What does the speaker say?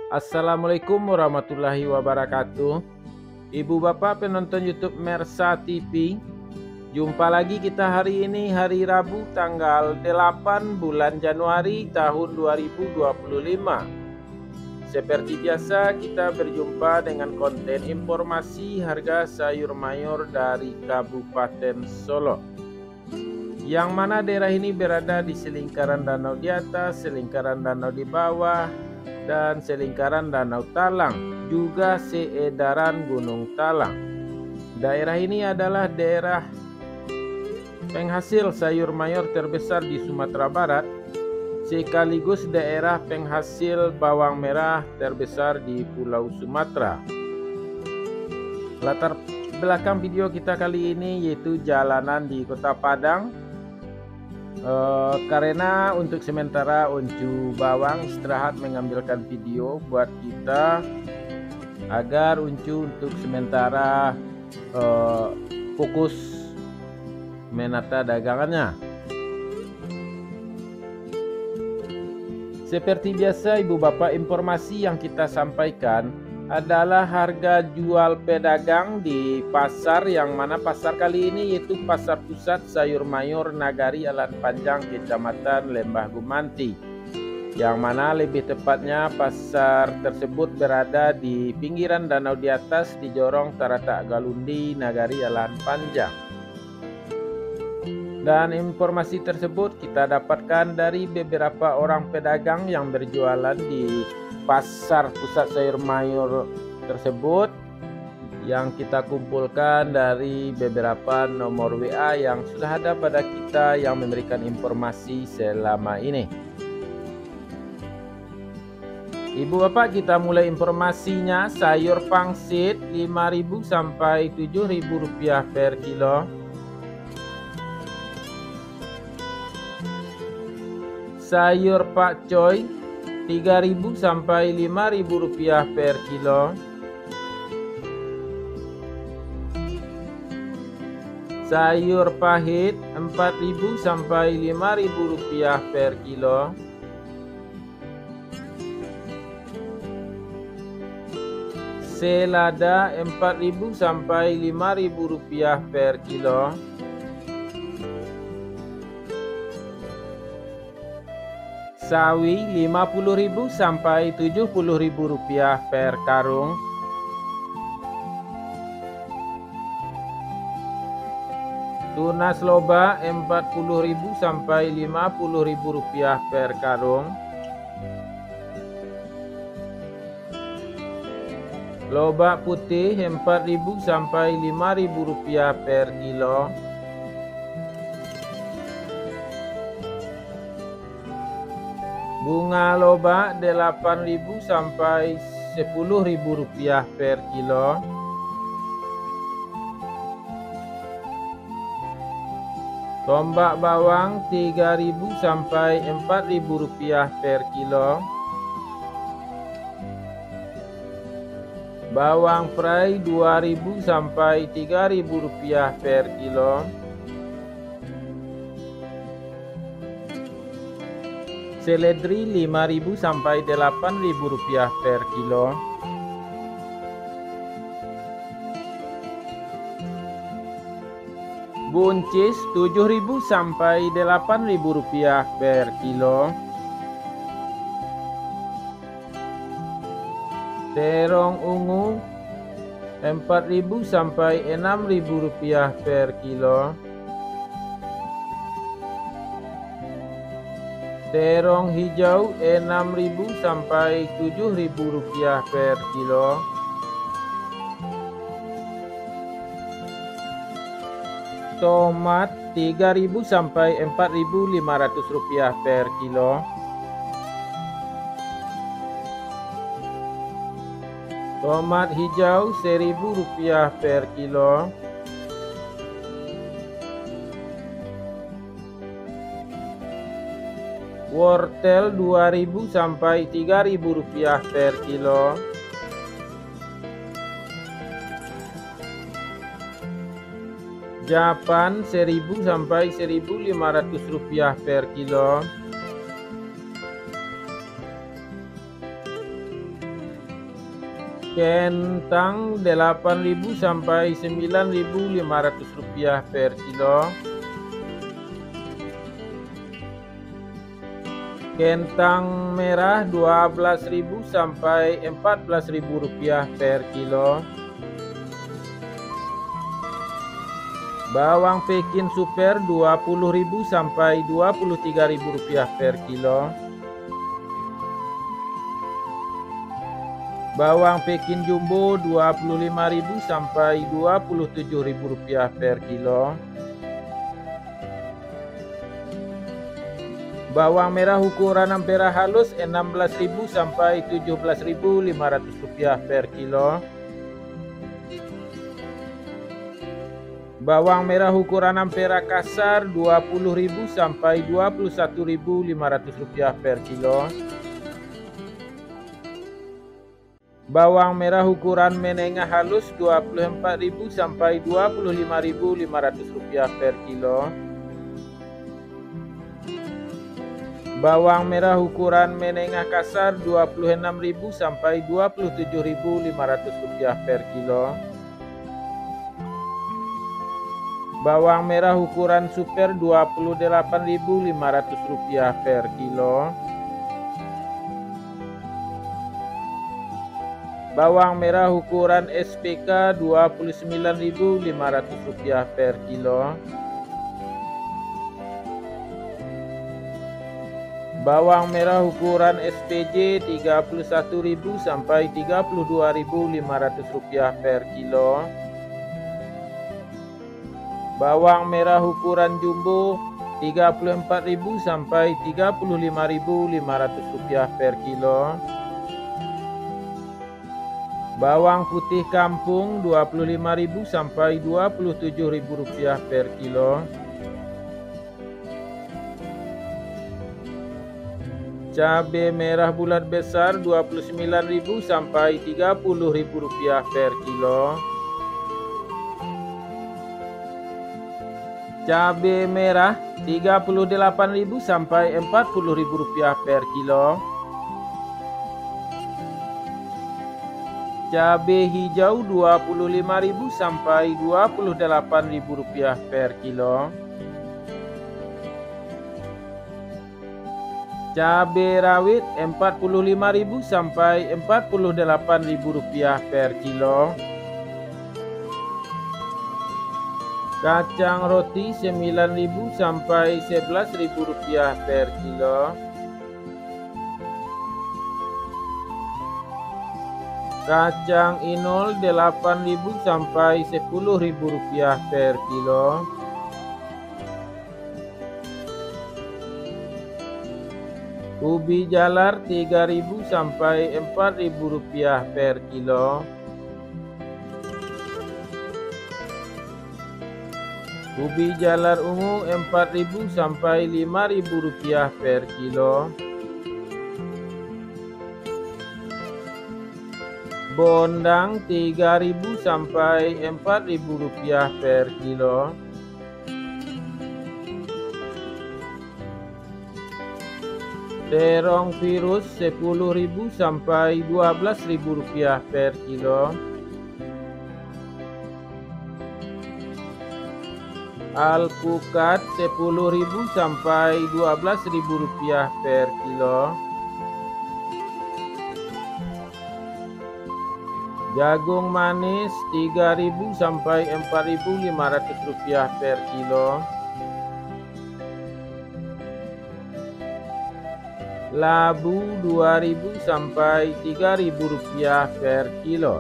Assalamualaikum warahmatullahi wabarakatuh. Ibu bapak penonton YouTube Mersa TV, jumpa lagi kita hari ini, hari Rabu tanggal 8 bulan Januari tahun 2025. Seperti biasa kita berjumpa dengan konten informasi harga sayur mayur dari Kabupaten Solo, yang mana daerah ini berada di selingkaran danau di atas, selingkaran danau di bawah, dan selingkaran Danau Talang, juga seedaran Gunung Talang. Daerah ini adalah daerah penghasil sayur mayur terbesar di Sumatera Barat, sekaligus daerah penghasil bawang merah terbesar di Pulau Sumatera. Latar belakang video kita kali ini yaitu jalanan di Kota Padang. Karena untuk sementara Uncu Bawang istirahat mengambilkan video buat kita, agar Uncu untuk sementara fokus menata dagangannya. Seperti biasa ibu bapak, informasi yang kita sampaikan adalah harga jual pedagang di pasar, yang mana pasar kali ini yaitu Pasar Pusat Sayur Mayur Nagari Alan Panjang, Kecamatan Lembah Gumanti, yang mana lebih tepatnya pasar tersebut berada di pinggiran danau di atas di Jorong Taratak Galundi, Nagari Alan Panjang. Dan informasi tersebut kita dapatkan dari beberapa orang pedagang yang berjualan di Pasar Pusat Sayur Mayur tersebut, yang kita kumpulkan dari beberapa nomor WA yang sudah ada pada kita yang memberikan informasi selama ini. Ibu bapak, kita mulai informasinya. Sayur pangsit 5.000 sampai 7.000 rupiah per kilo. Sayur pakcoy 3.000 sampai 5.000 rupiah per kilo. Sayur pahit 4.000 sampai 5.000 rupiah per kilo. Selada 4.000 sampai 5.000 rupiah per kilo. Sawi 50.000 sampai 70.000 rupiah per karung. Tunas loba 40.000 sampai 50.000 rupiah per karung. Loba putih 4.000 sampai 5.000 rupiah per kilo. Bunga loba 8.000 sampai 10.000 rupiah per kilo. Tombak bawang 3.000 sampai 4.000 rupiah per kilo. Bawang prei 2.000 sampai 3.000 rupiah per kilo. Seledri 5.000 sampai 8.000 rupiah per kilo. Buncis 7.000 sampai 8.000 rupiah per kilo. Terong ungu 4.000 sampai 6.000 rupiah per kilo. Terong hijau 6.000 sampai 7.000 rupiah per kilo. Tomat 3.000 sampai 4.500 rupiah per kilo. Tomat hijau 1.000 rupiah per kilo. Wortel 2.000 sampai 3.000 rupiah per kilo. Japan 1.000 sampai 1.500 rupiah per kilo. Kentang 8.000 sampai 9.500 rupiah per kilo. Kentang merah 12.000 sampai 14.000 rupiah per kilo. Bawang Pekin super 20.000 sampai 23.000 rupiah per kilo. Bawang Pekin jumbo 25.000 sampai 27.000 rupiah per kilo. Bawang merah ukuran ampera halus 16.000 sampai 17.500 rupiah per kilo. Bawang merah ukuran ampera kasar 20.000 sampai 21.500 rupiah per kilo. Bawang merah ukuran menengah halus 24.000 sampai 25.500 rupiah per kilo. Bawang merah ukuran menengah kasar 26.000 sampai 27.500 rupiah per kilo. Bawang merah ukuran super 28.500 rupiah per kilo. Bawang merah ukuran SPK 29.500 rupiah per kilo. Bawang merah ukuran SPJ 31.000 sampai 32.500 rupiah per kilo. Bawang merah ukuran jumbo 34.000 sampai 35.500 rupiah per kilo. Bawang putih kampung 25.000 sampai 27.000 rupiah per kilo. Cabai merah bulat besar 29.000 sampai 30.000 rupiah per kilo. Cabai merah 38.000 sampai 40.000 rupiah per kilo. Cabai hijau 25.000 sampai 28.000 rupiah per kilo. Cabai rawit 45.000 sampai 48.000 rupiah per kilo. Kacang roti 9.000 sampai 11.000 rupiah per kilo. Kacang inul 8.000 sampai 10.000 rupiah per kilo. Ubi jalar 3.000 sampai 4.000 rupiah per kilo. Ubi jalar ungu 4.000 sampai 5.000 rupiah per kilo. Bondang 3.000 sampai 4.000 rupiah per kilo. Terong virus 10.000 sampai 12.000 rupiah per kilo. Alpukat 10.000 sampai 12.000 rupiah per kilo. Jagung manis 3.000 sampai 4.500 rupiah per kilo. Labu 2.000 sampai 3.000 rupiah per kilo.